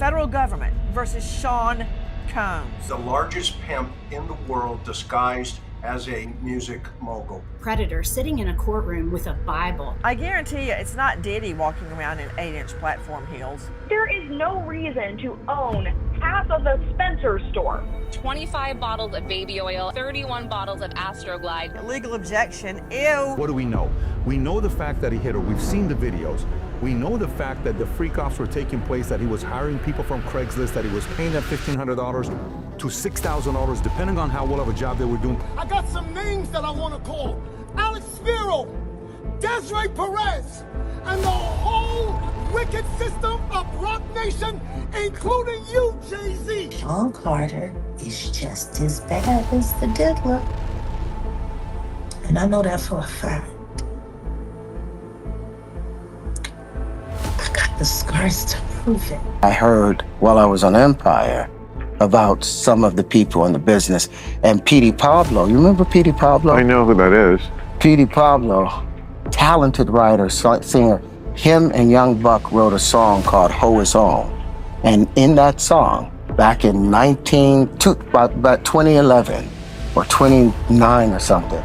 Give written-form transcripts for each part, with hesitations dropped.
federal government versus Sean Combs. The largest pimp in the world disguised as a music mogul. Predator sitting in a courtroom with a Bible. I guarantee you it's not Diddy walking around in 8-inch platform heels. There is no reason to own half of a Spencer store. 25 bottles of baby oil, 31 bottles of Astroglide. Illegal objection, ew. What do we know? We know the fact that he hit her. We've seen the videos. We know the fact that the freak-offs were taking place, that he was hiring people from Craigslist, that he was paying them $1,500 to $6,000, depending on how well of a job they were doing. I got some names that I want to call. Alex Spiro, Desiree Perez, and the whole wicked system of Rock Nation, including you, Jay-Z. Sean Carter is just as bad as the diddler. And I know that for a fact. I got the scars to prove it. I heard while I was on Empire about some of the people in the business. And Petey Pablo, you remember Petey Pablo? I know who that is. Petey Pablo, talented writer, singer. Him and Young Buck wrote a song called Ho His Own. And in that song, back in about 2011 or 29 or something,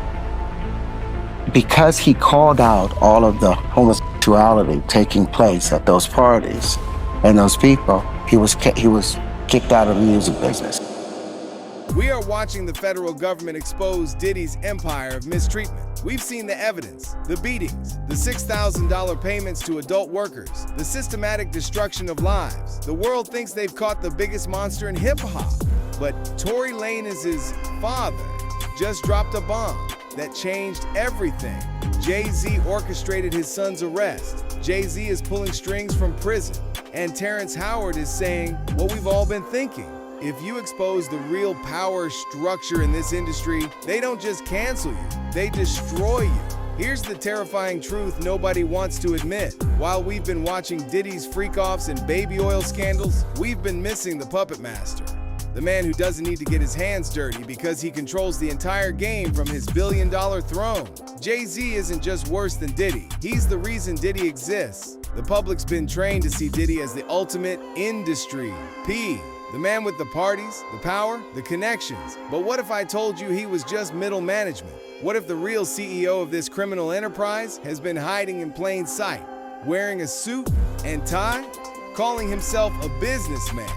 because he called out all of the homosexuality taking place at those parties and those people, he was kicked out of the music business. We are watching the federal government expose Diddy's empire of mistreatment. We've seen the evidence, the beatings, the $6,000 payments to adult workers, the systematic destruction of lives. The world thinks they've caught the biggest monster in hip-hop. But Tory Lanez's father just dropped a bomb that changed everything. Jay-Z orchestrated his son's arrest. Jay-Z is pulling strings from prison. And Terrence Howard is saying what we've all been thinking. If you expose the real power structure in this industry, they don't just cancel you, they destroy you. Here's the terrifying truth nobody wants to admit. While we've been watching Diddy's freak-offs and baby oil scandals, we've been missing the puppet master. The man who doesn't need to get his hands dirty because he controls the entire game from his billion-dollar throne. Jay-Z isn't just worse than Diddy. He's the reason Diddy exists. The public's been trained to see Diddy as the ultimate industry P. The man with the parties, the power, the connections. But what if I told you he was just middle management? What if the real CEO of this criminal enterprise has been hiding in plain sight, wearing a suit and tie, calling himself a businessman?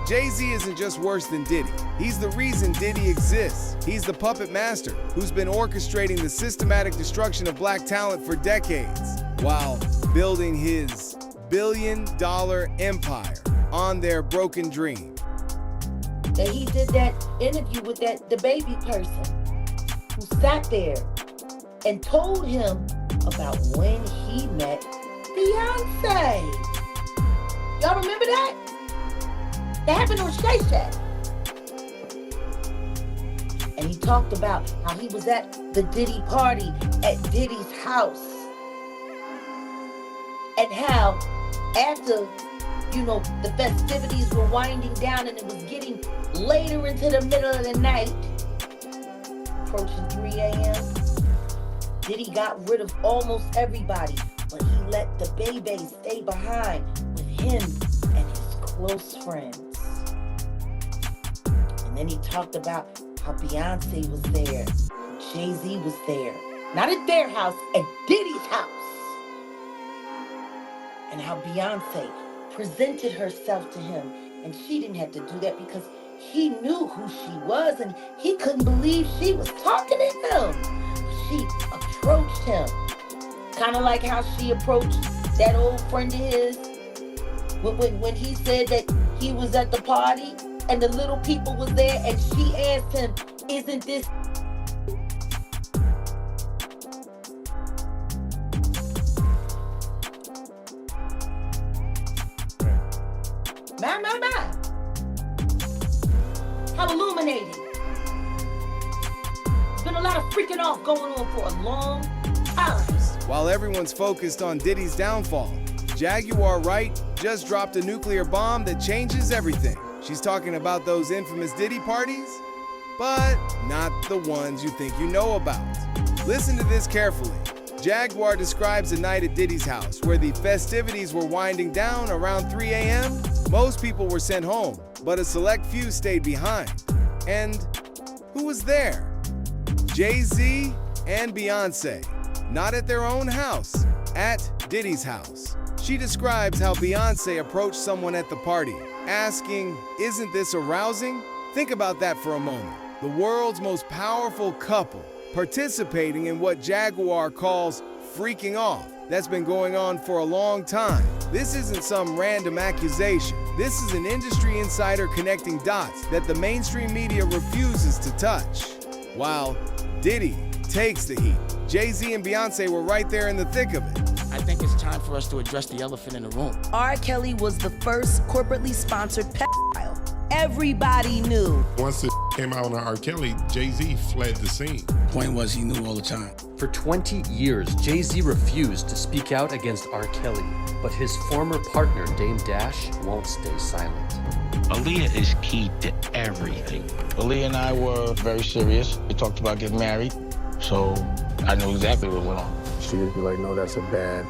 Jay-Z isn't just worse than Diddy. He's the reason Diddy exists. He's the puppet master who's been orchestrating the systematic destruction of black talent for decades while building his billion-dollar empire on their broken dream. That he did that interview with the baby person who sat there and told him about when he met Beyonce. Y'all remember that? That happened on Shay Shack. And he talked about how he was at the Diddy party at Diddy's house. And how after, the festivities were winding down and it was getting later into the middle of the night, approaching 3 a.m., Diddy got rid of almost everybody, but he let the baby stay behind with him and his close friends. And then he talked about how Beyonce was there, Jay-Z was there, not at their house, at Diddy's house. And how Beyonce presented herself to him, and she didn't have to do that because he knew who she was and he couldn't believe she was talking to him. She approached him, kind of like how she approached that old friend of his when he said that he was at the party and the little people was there, and she asked him, "Isn't this?" My. How illuminating. There's been a lot of freaking off going on for a long time. While everyone's focused on Diddy's downfall, Jaguar Wright just dropped a nuclear bomb that changes everything. She's talking about those infamous Diddy parties, but not the ones you think you know about. Listen to this carefully. Jaguar describes a night at Diddy's house where the festivities were winding down around 3 a.m. Most people were sent home, but a select few stayed behind. And who was there? Jay-Z and Beyonce, not at their own house, at Diddy's house. She describes how Beyonce approached someone at the party, asking, "Isn't this arousing?" Think about that for a moment. The world's most powerful couple participating in what Jaguar calls freaking off. That's been going on for a long time. This isn't some random accusation. This is an industry insider connecting dots that the mainstream media refuses to touch. While Diddy takes the heat, Jay-Z and Beyonce were right there in the thick of it. I think it's time for us to address the elephant in the room. R. Kelly was the first corporately sponsored pedophile. Everybody knew. Once it came out on R. Kelly, Jay-Z fled the scene. Point was, he knew all the time. For 20 years, Jay-Z refused to speak out against R. Kelly, but his former partner, Dame Dash, won't stay silent. Aaliyah is key to everything. Aaliyah and I were very serious. We talked about getting married, so I knew exactly what went on. She would be like, no, that's a bad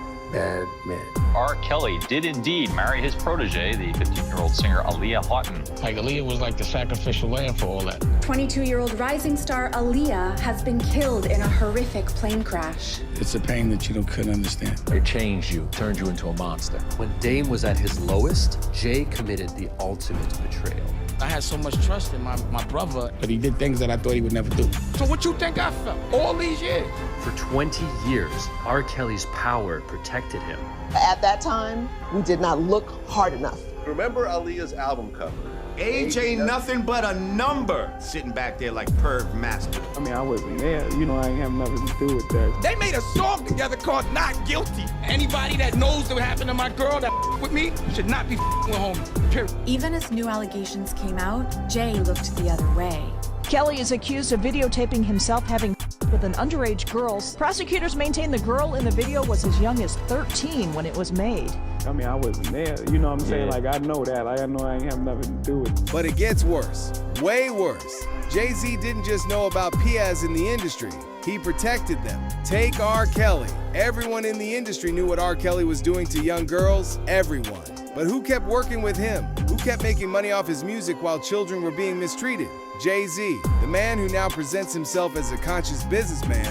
man. R. Kelly did indeed marry his protege, the 15-year-old singer Aaliyah Houghton. Like, Aaliyah was like the sacrificial lamb for all that. 22-year-old rising star Aaliyah has been killed in a horrific plane crash. It's a pain that you couldn't understand. It changed you, turned you into a monster. When Dame was at his lowest, Jay committed the ultimate betrayal. I had so much trust in my brother, but he did things that I thought he would never do. So what you think I felt all these years? For 20 years, R. Kelly's power protected him. At that time, we did not look hard enough. Remember Aaliyah's album cover? Age ain't nothing but a number. Sitting back there like Perv Master. I mean, I wasn't there. You know, I ain't have nothing to do with that. They made a song together called Not Guilty. Anybody that knows what happened to my girl that with me should not be with homie. Period. Even as new allegations came out, Jay looked the other way. Kelly is accused of videotaping himself having with an underage girl. Prosecutors maintain the girl in the video was as young as 13 when it was made. I mean, I wasn't there. You know what I'm saying? Like, I know that. I know I ain't have nothing to do with it. But it gets worse. Way worse. Jay-Z didn't just know about Piaz in the industry. He protected them. Take R. Kelly. Everyone in the industry knew what R. Kelly was doing to young girls. Everyone. But who kept working with him? Who kept making money off his music while children were being mistreated? Jay-Z, the man who now presents himself as a conscious businessman,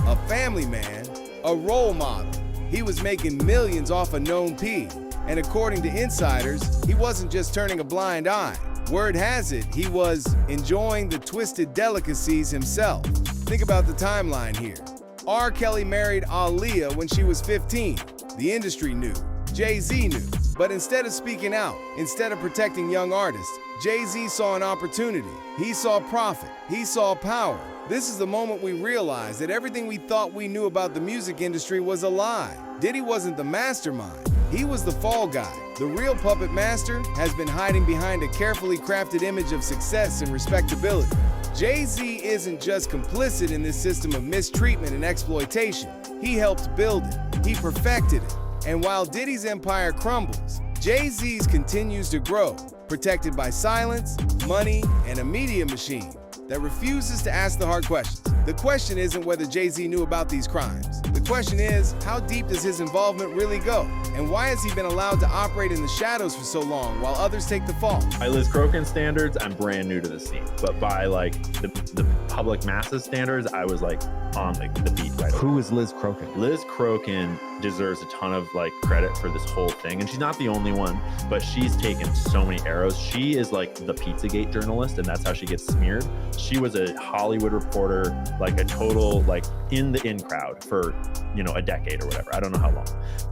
a family man, a role model. He was making millions off a known P. And according to insiders, he wasn't just turning a blind eye. Word has it, he was enjoying the twisted delicacies himself. Think about the timeline here. R. Kelly married Aaliyah when she was 15. The industry knew. Jay-Z knew. But instead of speaking out, instead of protecting young artists, Jay-Z saw an opportunity. He saw profit. He saw power. This is the moment we realized that everything we thought we knew about the music industry was a lie. Diddy wasn't the mastermind. He was the fall guy. The real puppet master has been hiding behind a carefully crafted image of success and respectability. Jay-Z isn't just complicit in this system of mistreatment and exploitation. He helped build it. He perfected it. And while Diddy's empire crumbles, Jay-Z's continues to grow, protected by silence, money, and a media machine that refuses to ask the hard questions. The question isn't whether Jay-Z knew about these crimes. The question is, how deep does his involvement really go? And why has he been allowed to operate in the shadows for so long while others take the fall? By Liz Crokin standards, I'm brand new to the scene. But by like the public masses standards, I was like on the beat right away. Who is Liz Crokin? Liz Crokin deserves a ton of like credit for this whole thing. And she's not the only one, but she's taken so many arrows. She is like the Pizzagate journalist, and that's how she gets smeared. She was a Hollywood reporter, like a total, like in the in crowd for, you know, a decade or whatever. I don't know how long.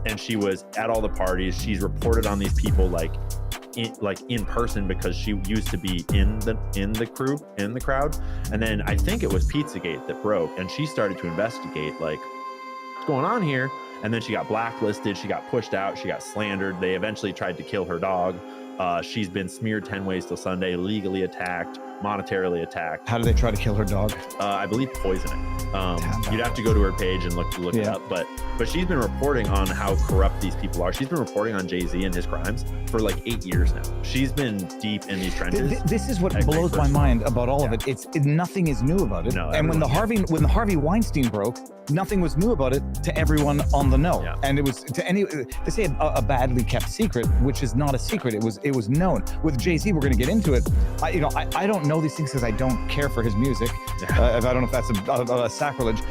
And she was at all the parties. She's reported on these people like in person because she used to be in the crowd. And then I think it was Pizzagate that broke, and she started to investigate like what's going on here. And then she got blacklisted. She got pushed out. She got slandered. They eventually tried to kill her dog. She's been smeared 10 ways till Sunday, legally attacked, monetarily attacked. How did they try to kill her dog? I believe poisoning. You'd have to go to her page and look it up. But she's been reporting on how corrupt these people are. She's been reporting on Jay-Z and his crimes for like 8 years now. She's been deep in these trenches. This is what blows my mind about all of it. Nothing is new about it. No, and when the Harvey Weinstein broke, nothing was new about it to everyone on the know. Yeah. And it was to say a badly kept secret, which is not a secret. It was known. With Jay-Z, we're going to get into it. I don't know these things because I don't care for his music. I don't know if that's a sacrilege.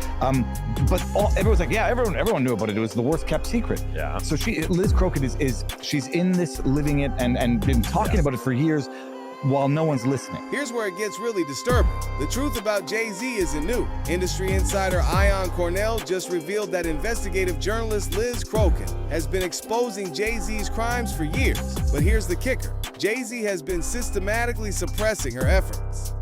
But everyone's like, yeah, everyone knew about it. It was the worst kept secret. Yeah. So Liz Crockett she's in this, living it, and been talking about it for years, while no one's listening. Here's where it gets really disturbing. The truth about Jay-Z isn't new. Industry insider Ion Cornell just revealed that investigative journalist Liz Crockett has been exposing Jay-Z's crimes for years. But here's the kicker. Jay-Z has been systematically suppressing her efforts.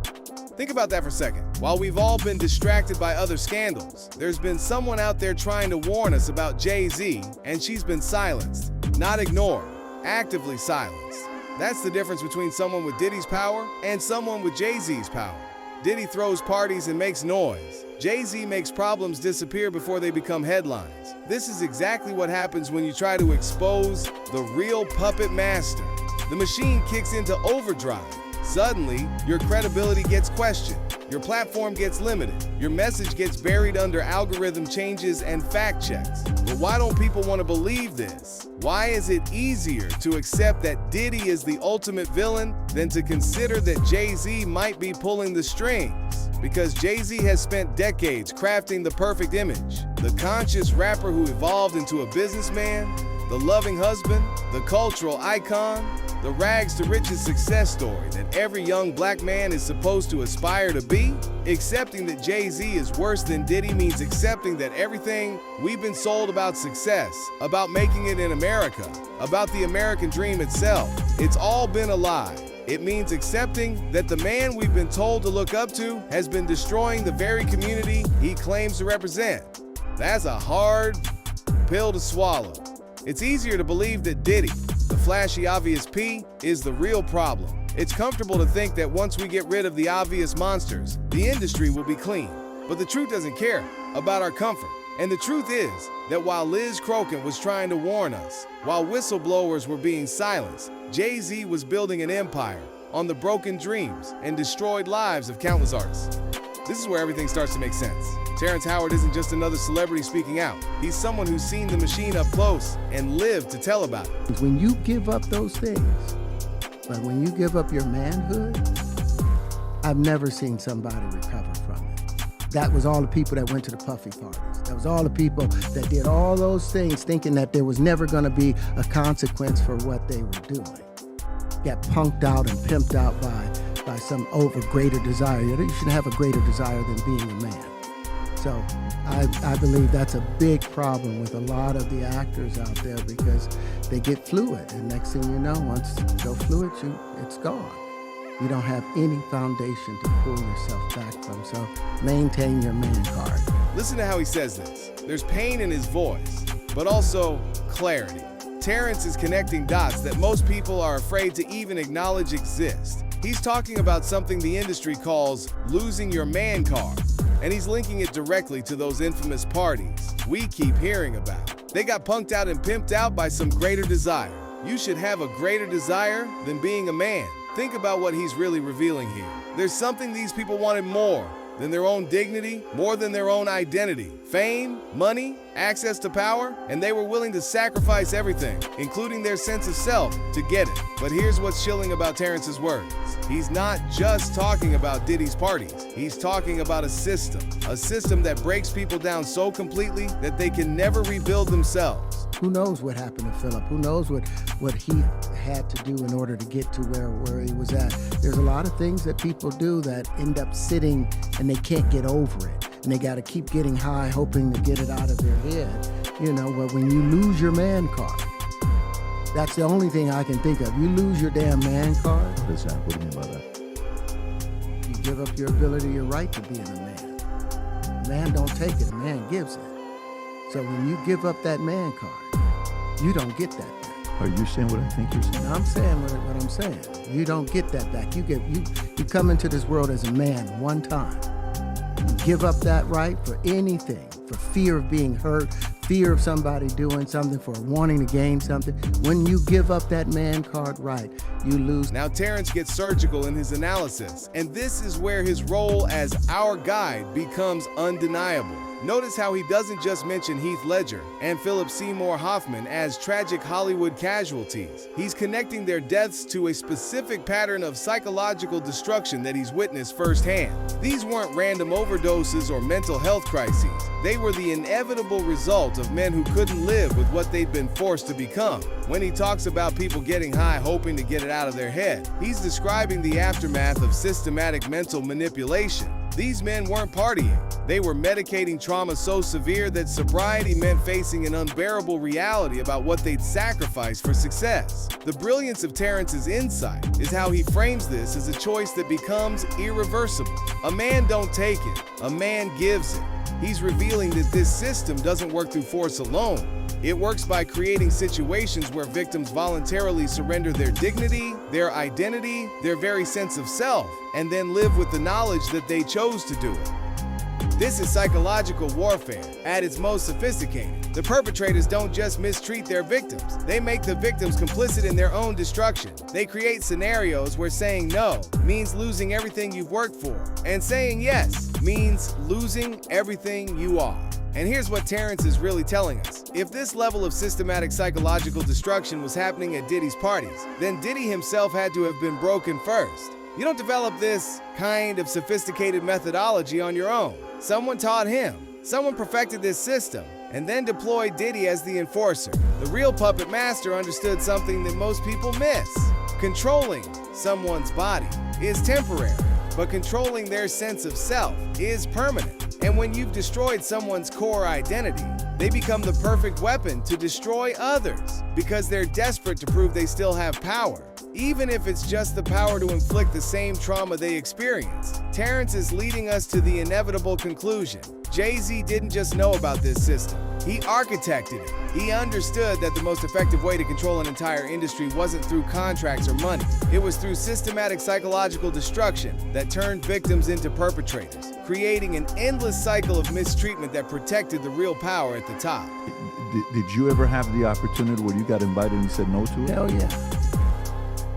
Think about that for a second. While we've all been distracted by other scandals, there's been someone out there trying to warn us about Jay-Z, and she's been silenced. Not ignored, actively silenced. That's the difference between someone with Diddy's power and someone with Jay-Z's power. Diddy throws parties and makes noise. Jay-Z makes problems disappear before they become headlines. This is exactly what happens when you try to expose the real puppet master. The machine kicks into overdrive. Suddenly, your credibility gets questioned. Your platform gets limited. Your message gets buried under algorithm changes and fact checks. But why don't people want to believe this? Why is it easier to accept that Diddy is the ultimate villain than to consider that Jay-Z might be pulling the strings? Because Jay-Z has spent decades crafting the perfect image. The conscious rapper who evolved into a businessman, the loving husband, the cultural icon, the rags to riches success story that every young black man is supposed to aspire to be. Accepting that Jay-Z is worse than Diddy means accepting that everything we've been sold about success, about making it in America, about the American dream itself, it's all been a lie. It means accepting that the man we've been told to look up to has been destroying the very community he claims to represent. That's a hard pill to swallow. It's easier to believe that Diddy, the flashy obvious P, is the real problem. It's comfortable to think that once we get rid of the obvious monsters, the industry will be clean. But the truth doesn't care about our comfort. And the truth is that while Liz Crockett was trying to warn us, while whistleblowers were being silenced, Jay-Z was building an empire on the broken dreams and destroyed lives of countless artists. This is where everything starts to make sense. Terrence Howard isn't just another celebrity speaking out. He's someone who's seen the machine up close and lived to tell about it. When you give up those things, but when you give up your manhood, I've never seen somebody recover from it. That was all the people that went to the puffy parties. That was all the people that did all those things thinking that there was never going to be a consequence for what they were doing. Got punked out and pimped out by some greater desire. You shouldn't have a greater desire than being a man. So I believe that's a big problem with a lot of the actors out there because they get fluid. And next thing you know, once you go fluid, it's gone. You don't have any foundation to pull yourself back from. So maintain your man card. Listen to how he says this. There's pain in his voice, but also clarity. Terrence is connecting dots that most people are afraid to even acknowledge exist. He's talking about something the industry calls losing your man card. And he's linking it directly to those infamous parties we keep hearing about. They got punked out and pimped out by some greater desire. You should have a greater desire than being a man. Think about what he's really revealing here. There's something these people wanted more than their own dignity, more than their own identity. Fame, money, access to power, and they were willing to sacrifice everything, including their sense of self, to get it. But here's what's chilling about Terrence's words. He's not just talking about Diddy's parties. He's talking about a system that breaks people down so completely that they can never rebuild themselves. Who knows what happened to Philip? Who knows what he had to do in order to get to where he was at? There's a lot of things that people do that end up sitting and they can't get over it. And they got to keep getting high, hoping to get it out of their head. But when you lose your man card, that's the only thing I can think of. You lose your damn man card. What is that? What do you mean by that? You give up your ability, your right to being a man. A man don't take it, a man gives it. So when you give up that man card, you don't get that back. Are you saying what I think you're saying? I'm saying what I'm saying. You don't get that back. You come into this world as a man one time. You give up that right for anything, for fear of being hurt, fear of somebody doing something, for wanting to gain something. When you give up that man card right, you lose. Now Terrence gets surgical in his analysis, and this is where his role as our guide becomes undeniable. Notice how he doesn't just mention Heath Ledger and Philip Seymour Hoffman as tragic Hollywood casualties. He's connecting their deaths to a specific pattern of psychological destruction that he's witnessed firsthand. These weren't random overdoses or mental health crises. They were the inevitable result of men who couldn't live with what they'd been forced to become. When he talks about people getting high hoping to get it out of their head, he's describing the aftermath of systematic mental manipulation. These men weren't partying. They were medicating trauma so severe that sobriety meant facing an unbearable reality about what they'd sacrificed for success. The brilliance of Terrence's insight is how he frames this as a choice that becomes irreversible. A man don't take it, a man gives it. He's revealing that this system doesn't work through force alone. It works by creating situations where victims voluntarily surrender their dignity, their identity, their very sense of self, and then live with the knowledge that they chose to do it. This is psychological warfare at its most sophisticated. The perpetrators don't just mistreat their victims. They make the victims complicit in their own destruction. They create scenarios where saying no means losing everything you've worked for, and saying yes means losing everything you are. And here's what Terrence is really telling us. If this level of systematic psychological destruction was happening at Diddy's parties, then Diddy himself had to have been broken first. You don't develop this kind of sophisticated methodology on your own. Someone taught him. Someone perfected this system and then deployed Diddy as the enforcer. The real puppet master understood something that most people miss. Controlling someone's body is temporary, but controlling their sense of self is permanent. And when you've destroyed someone's core identity, they become the perfect weapon to destroy others because they're desperate to prove they still have power, even if it's just the power to inflict the same trauma they experienced. Terrence is leading us to the inevitable conclusion. Jay-Z didn't just know about this system. He architected it. He understood that the most effective way to control an entire industry wasn't through contracts or money. It was through systematic psychological destruction that turned victims into perpetrators, creating an endless cycle of mistreatment that protected the real power at the top. Did you ever have the opportunity where you got invited and you said no to it? Hell yeah.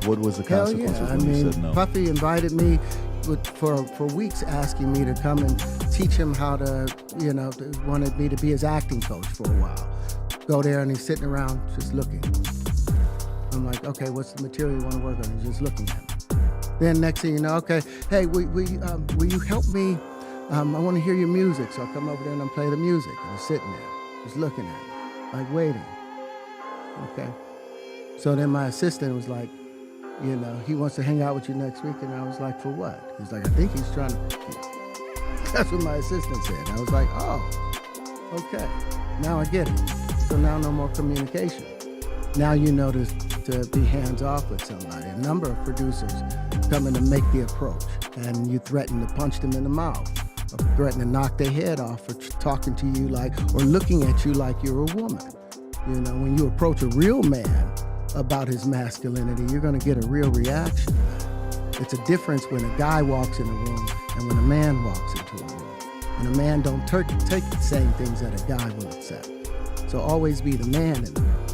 What was the consequences when you said no? Puffy invited me for weeks, asking me to come and teach him how to, wanted me to be his acting coach for a while. Go there and he's sitting around just looking. I'm like, okay, what's the material you want to work on? He's just looking at me. Then next thing you know, okay, hey, will you help me? I want to hear your music. So I come over there and I play the music. And he's sitting there, just looking at me, like waiting. Okay. So then my assistant was like, he wants to hang out with you next week. And I was like, for what? He's like, I think he's trying to. That's what my assistant said. I was like, oh, okay. Now I get it. So now no more communication. Now you know to be hands off with somebody. A number of producers come in to make the approach, and you threaten to punch them in the mouth, or threaten to knock their head off for talking to you or looking at you like you're a woman. When you approach a real man about his masculinity, you're gonna get a real reaction. It's a difference when a guy walks in a room and when a man walks into a room. And a man don't take the same things that a guy will accept. So always be the man in the room.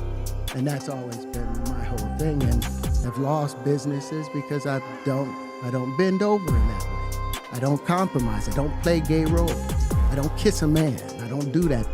And that's always been my whole thing. And I've lost businesses because I don't bend over in that way. I don't compromise. I don't play gay roles. I don't kiss a man. I don't do that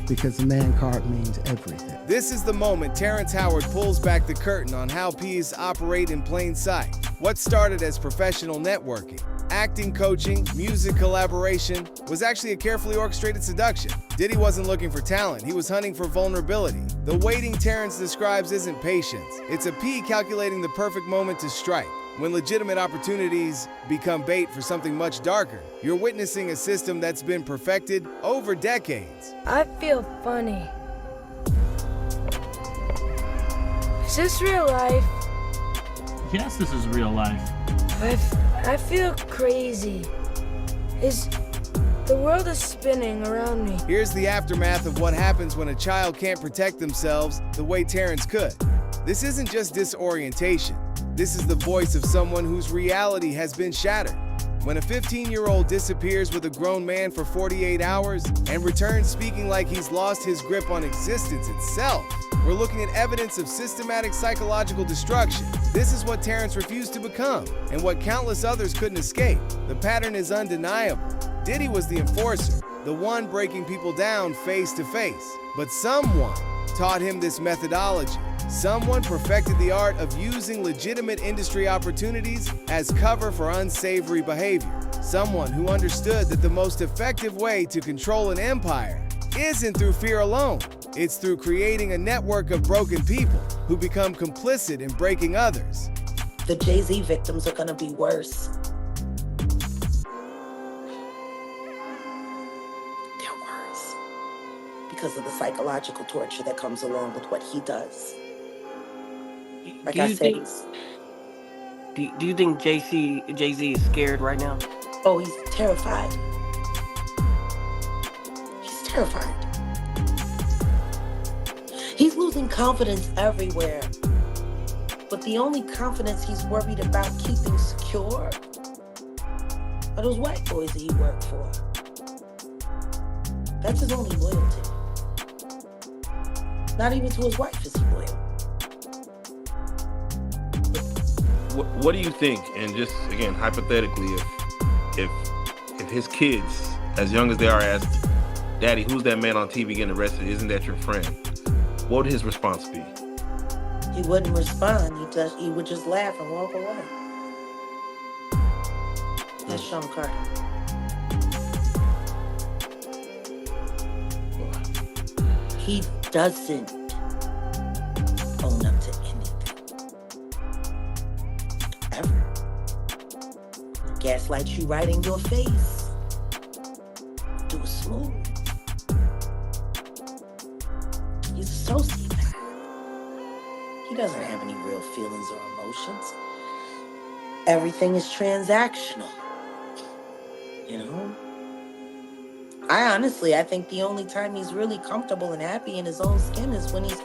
because the man card means everything. This is the moment Terrence Howard pulls back the curtain on how peas operate in plain sight. What started as professional networking, acting coaching, music collaboration, was actually a carefully orchestrated seduction. Diddy wasn't looking for talent, he was hunting for vulnerability. The waiting Terrence describes isn't patience, it's a P calculating the perfect moment to strike. When legitimate opportunities become bait for something much darker, you're witnessing a system that's been perfected over decades. I feel funny. Is this real life? Yes, this is real life. I feel crazy. The world is spinning around me. Here's the aftermath of what happens when a child can't protect themselves the way Terrence could. This isn't just disorientation. This is the voice of someone whose reality has been shattered. When a 15-year-old disappears with a grown man for 48 hours and returns speaking like he's lost his grip on existence itself, we're looking at evidence of systematic psychological destruction. This is what Terrence refused to become, and what countless others couldn't escape. The pattern is undeniable. Diddy was the enforcer, the one breaking people down face to face. But someone taught him this methodology. Someone perfected the art of using legitimate industry opportunities as cover for unsavory behavior. Someone who understood that the most effective way to control an empire isn't through fear alone. It's through creating a network of broken people who become complicit in breaking others. The Jay-Z victims are gonna be worse. They're worse because of the psychological torture that comes along with what he does. Like I said, do you think Jay-Z is scared right now? Oh, he's terrified. He's terrified. He's losing confidence everywhere. But the only confidence he's worried about keeping secure are those white boys that he worked for. That's his only loyalty. Not even to his wife is he loyal. What do you think? And just again, hypothetically, if his kids, as young as they are, asked, "Daddy, who's that man on TV getting arrested? Isn't that your friend?" What would his response be? He wouldn't respond. He would just laugh and walk away. That's Sean Carter. He doesn't own up to anything. Ever. Gaslight you right in your face. Do it smooth. He's a sociopath. He doesn't have any real feelings or emotions. Everything is transactional. You know? I think the only time he's really comfortable and happy in his own skin is when he's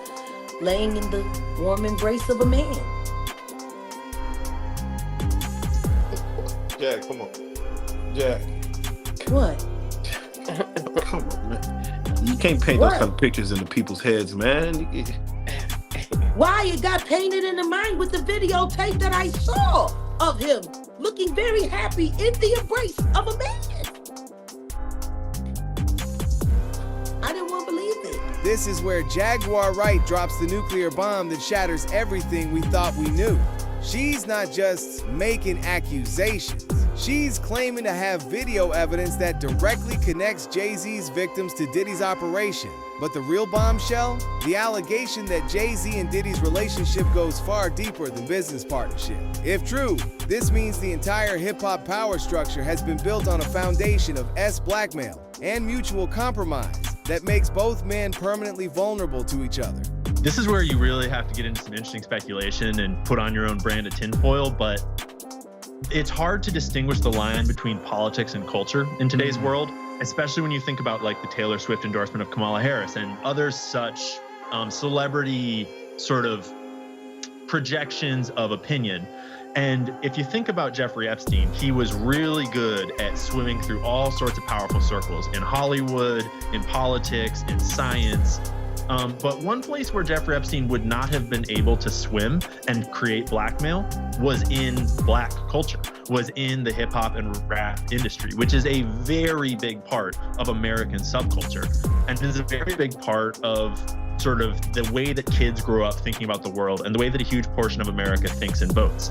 laying in the warm embrace of a man. Jack, come on. Jack. What? Come on, man. You can't paint those kind of pictures into people's heads, man. Why it got painted in the mind with the videotape that I saw of him looking very happy in the embrace of a man. I didn't want to believe it. This is where Jaguar Wright drops the nuclear bomb that shatters everything we thought we knew. She's not just making accusations. She's claiming to have video evidence that directly connects Jay-Z's victims to Diddy's operation. But the real bombshell? The allegation that Jay-Z and Diddy's relationship goes far deeper than business partnership. If true, this means the entire hip-hop power structure has been built on a foundation of blackmail and mutual compromise that makes both men permanently vulnerable to each other. This is where you really have to get into some interesting speculation and put on your own brand of tinfoil, but it's hard to distinguish the line between politics and culture in today's world, especially when you think about like the Taylor Swift endorsement of Kamala Harris and other such celebrity sort of projections of opinion. And if you think about Jeffrey Epstein, he was really good at swimming through all sorts of powerful circles in Hollywood, in politics, in science. But one place where Jeffrey Epstein would not have been able to swim and create blackmail was in black culture, was in the hip hop and rap industry, which is a very big part of American subculture. And it is a very big part of sort of the way that kids grow up thinking about the world and the way that a huge portion of America thinks and votes,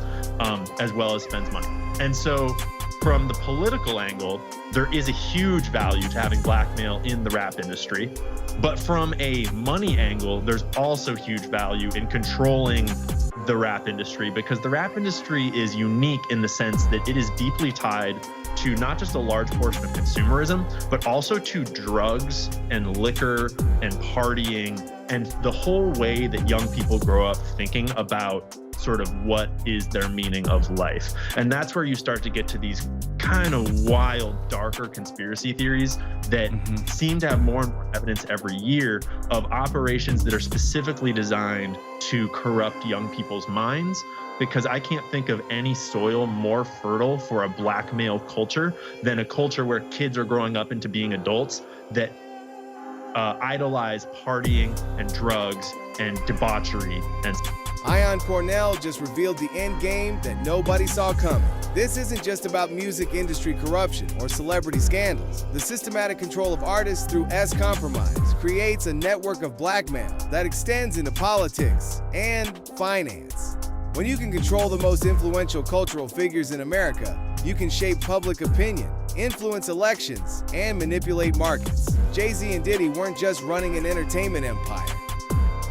as well as spends money. And so from the political angle, there is a huge value to having blackmail in the rap industry. But from a money angle, there's also huge value in controlling the rap industry, because the rap industry is unique in the sense that it is deeply tied to not just a large portion of consumerism, but also to drugs and liquor and partying and the whole way that young people grow up thinking about sort of what is their meaning of life. And that's where you start to get to these kind of wild, darker conspiracy theories that seem to have more and more evidence every year of operations that are specifically designed to corrupt young people's minds. Because I can't think of any soil more fertile for a black male culture than a culture where kids are growing up into being adults that idolize partying and drugs and debauchery. And Ion Cornell just revealed the end game that nobody saw coming. This isn't just about music industry corruption or celebrity scandals. The systematic control of artists through S-compromise creates a network of blackmail that extends into politics and finance. When you can control the most influential cultural figures in America, you can shape public opinion, influence elections, and manipulate markets. Jay-Z and Diddy weren't just running an entertainment empire.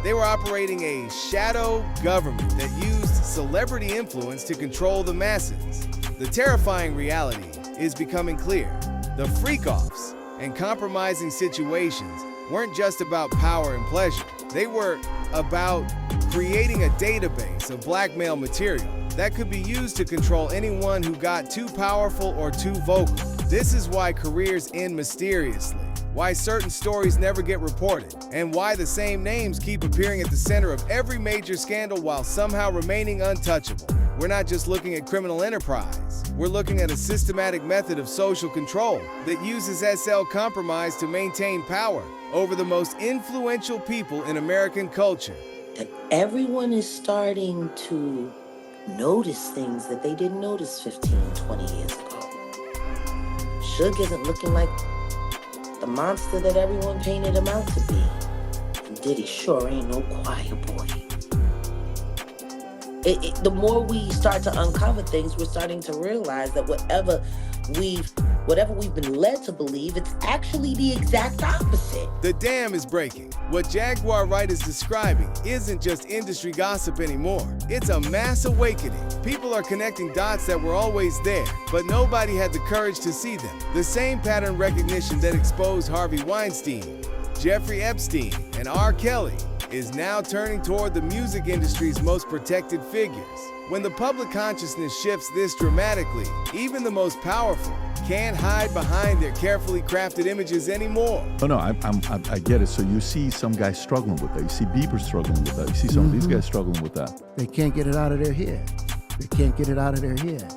They were operating a shadow government that used celebrity influence to control the masses. The terrifying reality is becoming clear. The freak-offs and compromising situations weren't just about power and pleasure. They were about creating a database of blackmail material that could be used to control anyone who got too powerful or too vocal. This is why careers end mysteriously, why certain stories never get reported, and why the same names keep appearing at the center of every major scandal while somehow remaining untouchable. We're not just looking at criminal enterprise. We're looking at a systematic method of social control that uses SL compromise to maintain power over the most influential people in American culture. And everyone is starting to notice things that they didn't notice 15, 20 years ago. Suge isn't looking like the monster that everyone painted him out to be. And Diddy sure ain't no quiet boy. The more we start to uncover things, we're starting to realize that whatever we've been led to believe, it's actually the exact opposite. The dam is breaking. What Jaguar Wright is describing isn't just industry gossip anymore. It's a mass awakening. People are connecting dots that were always there, but nobody had the courage to see them. The same pattern recognition that exposed Harvey Weinstein, Jeffrey Epstein, and R. Kelly is now turning toward the music industry's most protected figures. When the public consciousness shifts this dramatically, even the most powerful can't hide behind their carefully crafted images anymore. Oh no, I get it. So you see some guys struggling with that. You see Bieber struggling with that. You see some of these guys struggling with that. They can't get it out of their head. They can't get it out of their head.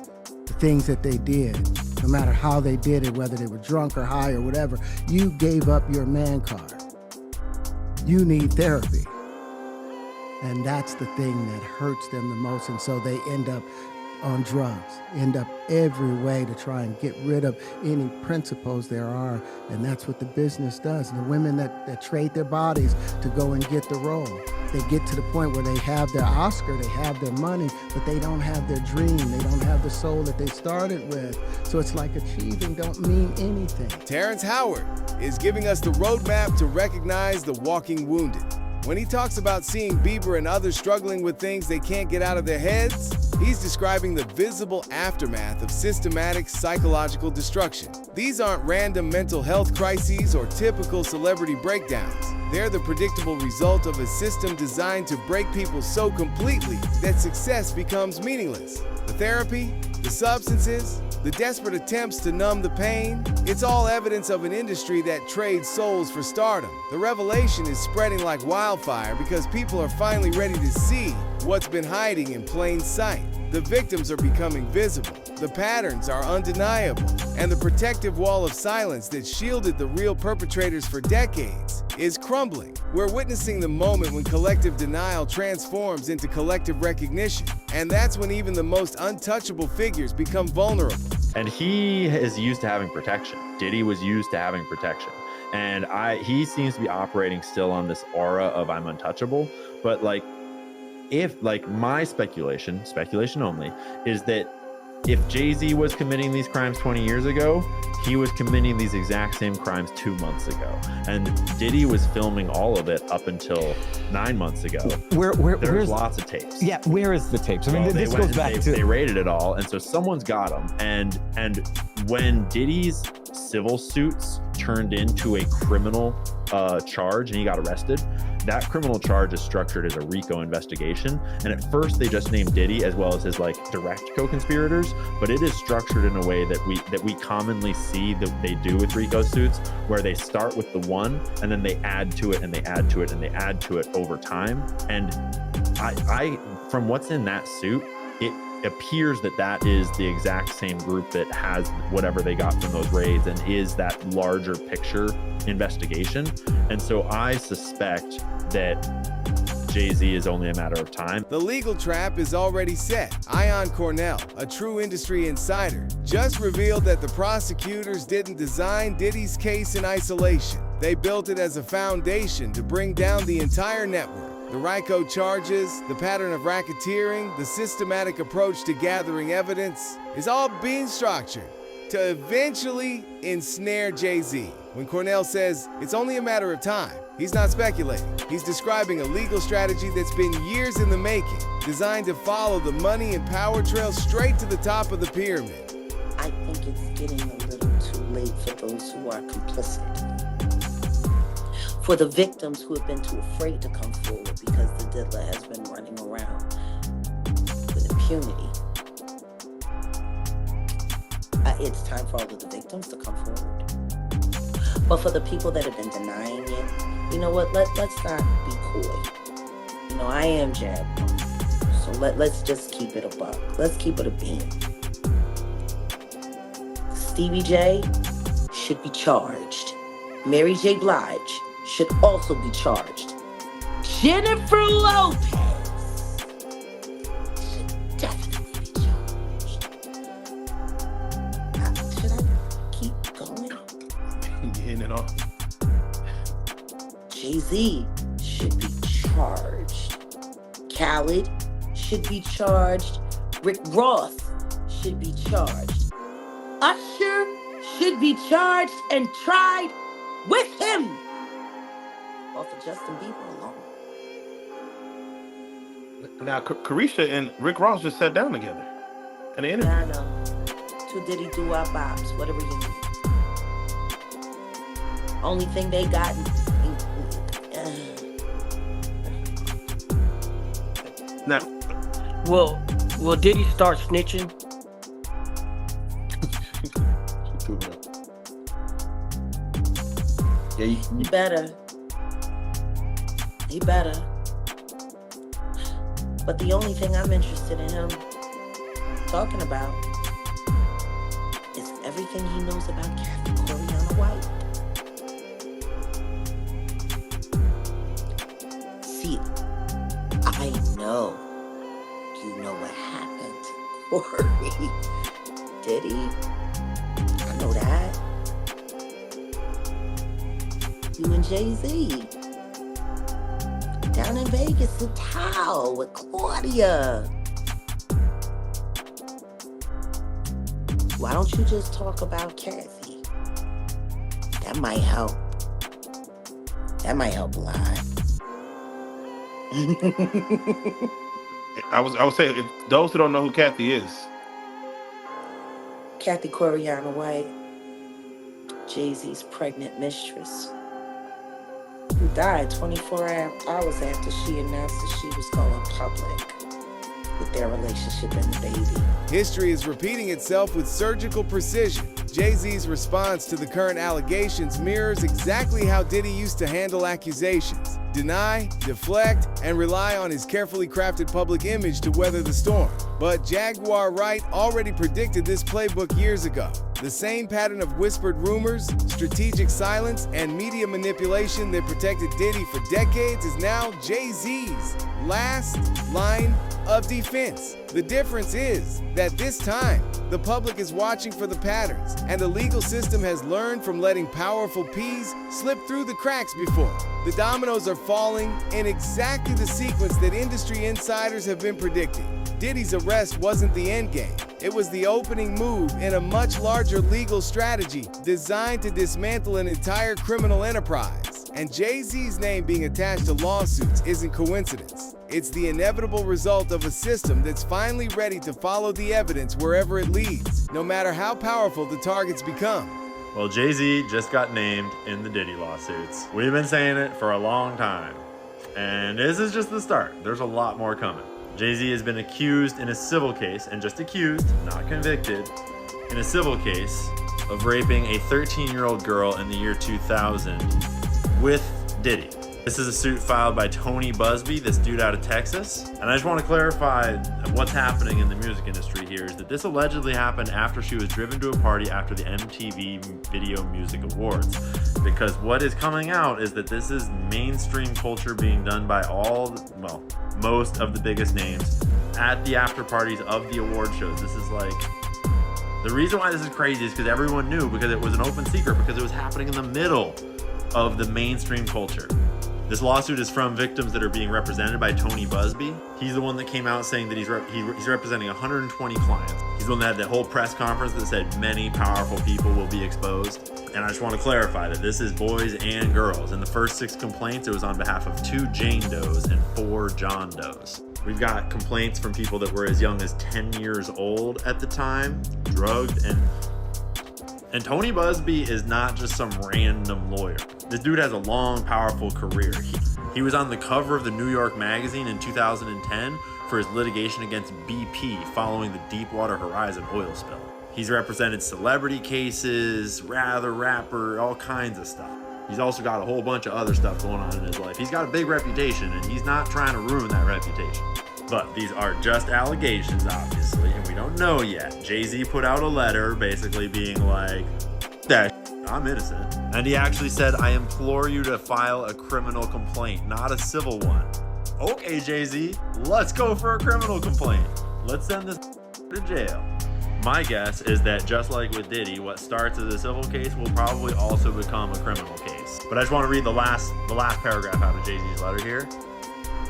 The things that they did, no matter how they did it, whether they were drunk or high or whatever, you gave up your man card. You need therapy. And that's the thing that hurts them the most. And so they end up on drugs, end up every way to try and get rid of any principles there are. And that's what the business does. And the women that trade their bodies to go and get the role, they get to the point where they have their Oscar, they have their money, but they don't have their dream. They don't have the soul that they started with. So it's like achieving don't mean anything. Terrence Howard is giving us the roadmap to recognize the walking wounded. When he talks about seeing Bieber and others struggling with things they can't get out of their heads, he's describing the visible aftermath of systematic psychological destruction. These aren't random mental health crises or typical celebrity breakdowns. They're the predictable result of a system designed to break people so completely that success becomes meaningless. The therapy, the substances, the desperate attempts to numb the pain, it's all evidence of an industry that trades souls for stardom. The revelation is spreading like wildfire because people are finally ready to see what's been hiding in plain sight. The victims are becoming visible, the patterns are undeniable, and the protective wall of silence that shielded the real perpetrators for decades is crumbling. We're witnessing the moment when collective denial transforms into collective recognition, and that's when even the most untouchable figures become vulnerable. And he is used to having protection. Diddy was used to having protection. And he seems to be operating still on this aura of I'm untouchable. But my speculation only, is that if Jay-Z was committing these crimes 20 years ago, he was committing these exact same crimes 2 months ago. And Diddy was filming all of it up until 9 months ago. There's lots of tapes. Yeah, where is the tapes? I mean, this goes back to... They raided it all, and so someone's got them. And when Diddy's civil suits turned into a criminal charge and he got arrested, that criminal charge is structured as a RICO investigation. And at first they just named Diddy as well as his like direct co-conspirators, but it is structured in a way that we commonly see that they do with RICO suits, where they start with the one and then they add to it and they add to it and they add to it over time. And I from what's in that suit, it appears that is the exact same group that has whatever they got from those raids and is that larger picture investigation. And so I suspect that Jay-Z is only a matter of time. The legal trap is already set. Ion Cornell, a true industry insider, just revealed that the prosecutors didn't design Diddy's case in isolation. They built it as a foundation to bring down the entire network. The RICO charges, the pattern of racketeering, the systematic approach to gathering evidence is all being structured to eventually ensnare Jay-Z. When Cornell says it's only a matter of time, he's not speculating. He's describing a legal strategy that's been years in the making, designed to follow the money and power trail straight to the top of the pyramid. I think it's getting a little too late for those who are complicit. For the victims who have been too afraid to come forward because the diddler has been running around with impunity. It's time for all of the victims to come forward. But for the people that have been denying it, you know what, let's not be coy. You know, I am jabbed. So let's just keep it a buck. Let's keep it a beam. Stevie J should be charged. Mary J. Blige should also be charged. Jennifer Lopez should definitely be charged. Should I keep going? You're hitting it off. Jay-Z should be charged. Khaled should be charged. Rick Ross should be charged. Usher should be charged and tried with him. Or for Justin Bieber alone. Now, Carisha and Rick Ross just sat down together in an interview. I know. Two Diddy doo-wop bops, whatever you need. Only thing they got. Now, will Diddy start snitching? Yeah, He better. He better. But the only thing I'm interested in him talking about is everything he knows about Kathy Coriana White. See, I know you know what happened to Corey. Diddy, I know that. You and Jay-Z. Down in Vegas, the towel with Claudia. Why don't you just talk about Kathy? That might help. That might help a lot. I would say, if those who don't know who Kathy is. Kathy Coriana White, Jay-Z's pregnant mistress, who died 24 hours after she announced that she was going public with their relationship and the baby. History is repeating itself with surgical precision. Jay-Z's response to the current allegations mirrors exactly how Diddy used to handle accusations. Deny, deflect, and rely on his carefully crafted public image to weather the storm. But Jaguar Wright already predicted this playbook years ago. The same pattern of whispered rumors, strategic silence, and media manipulation that protected Diddy for decades is now Jay-Z's last line of defense. The difference is that this time, the public is watching for the patterns, and the legal system has learned from letting powerful peas slip through the cracks before. The dominoes are falling in exactly the sequence that industry insiders have been predicting. Diddy's arrest wasn't the end game. It was the opening move in a much larger legal strategy designed to dismantle an entire criminal enterprise. And Jay-Z's name being attached to lawsuits isn't coincidence. It's the inevitable result of a system that's finally ready to follow the evidence wherever it leads, no matter how powerful the targets become. Well, Jay-Z just got named in the Diddy lawsuits. We've been saying it for a long time. And this is just the start. There's a lot more coming. Jay-Z has been accused in a civil case, and just accused, not convicted, in a civil case of raping a 13-year-old girl in the year 2000 with Diddy. This is a suit filed by Tony Busby, this dude out of Texas. And I just want to clarify what's happening in the music industry here is that this allegedly happened after she was driven to a party after the MTV Video Music Awards. Because what is coming out is that this is mainstream culture being done by most of the biggest names at the after parties of the award shows. This is like, the reason why this is crazy is because everyone knew, because it was an open secret, because it was happening in the middle of the mainstream culture. This lawsuit is from victims that are being represented by Tony Busby. He's the one that came out saying that he's representing 120 clients. He's the one that had that whole press conference that said many powerful people will be exposed. And I just want to clarify that this is boys and girls. In the first 6 complaints, it was on behalf of 2 Jane Does and 4 John Does. We've got complaints from people that were as young as 10 years old at the time, drugged, and Tony Busby is not just some random lawyer. This dude has a long, powerful career. He was on the cover of the New York Magazine in 2010 for his litigation against BP following the Deepwater Horizon oil spill. He's represented celebrity cases, rapper, all kinds of stuff. He's also got a whole bunch of other stuff going on in his life. He's got a big reputation, and he's not trying to ruin that reputation. But these are just allegations, obviously, and we don't know yet. Jay-Z put out a letter basically being like, I'm innocent. And he actually said, I implore you to file a criminal complaint, not a civil one. Okay, Jay-Z, let's go for a criminal complaint. Let's send this to jail. My guess is that just like with Diddy, what starts as a civil case will probably also become a criminal case. But I just want to read the last paragraph out of Jay-Z's letter here.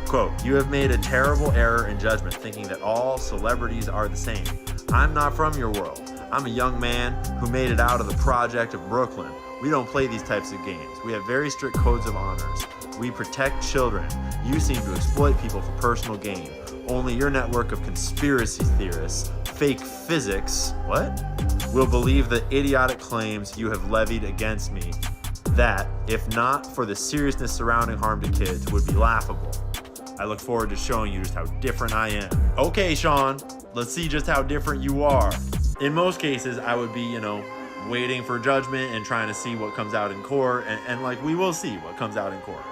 Quote, you have made a terrible error in judgment thinking that all celebrities are the same. I'm not from your world. I'm a young man who made it out of the project of Brooklyn. We don't play these types of games. We have very strict codes of honors. We protect children. You seem to exploit people for personal gain. Only your network of conspiracy theorists, fake physics, will believe the idiotic claims you have levied against me that, if not for the seriousness surrounding harm to kids, would be laughable. I look forward to showing you just how different I am. Okay, Sean, let's see just how different you are. In most cases, I would be, waiting for judgment and trying to see what comes out in court, and like, we will see what comes out in court.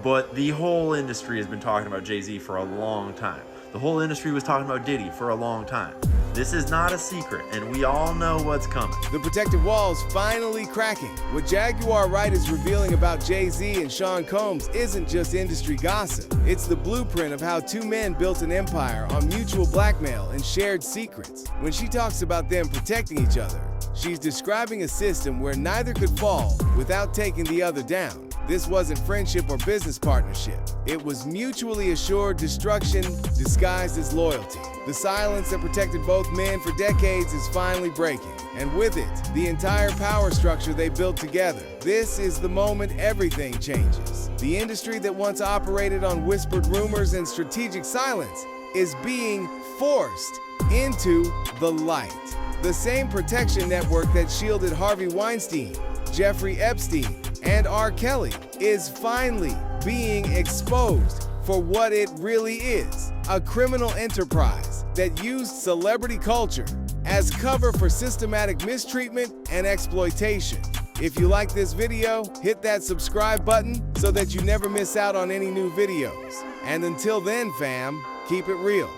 But the whole industry has been talking about Jay-Z for a long time. The whole industry was talking about Diddy for a long time. This is not a secret, and we all know what's coming. The protective wall's finally cracking. What Jaguar Wright is revealing about Jay-Z and Sean Combs isn't just industry gossip. It's the blueprint of how 2 men built an empire on mutual blackmail and shared secrets. When she talks about them protecting each other, she's describing a system where neither could fall without taking the other down. This wasn't friendship or business partnership. It was mutually assured destruction disguised as loyalty. The silence that protected both men for decades is finally breaking, and with it, the entire power structure they built together. This is the moment everything changes. The industry that once operated on whispered rumors and strategic silence is being forced into the light. The same protection network that shielded Harvey Weinstein, Jeffrey Epstein, and R. Kelly is finally being exposed for what it really is, a criminal enterprise that used celebrity culture as cover for systematic mistreatment and exploitation. If you like this video, hit that subscribe button so that you never miss out on any new videos. And until then, fam, keep it real.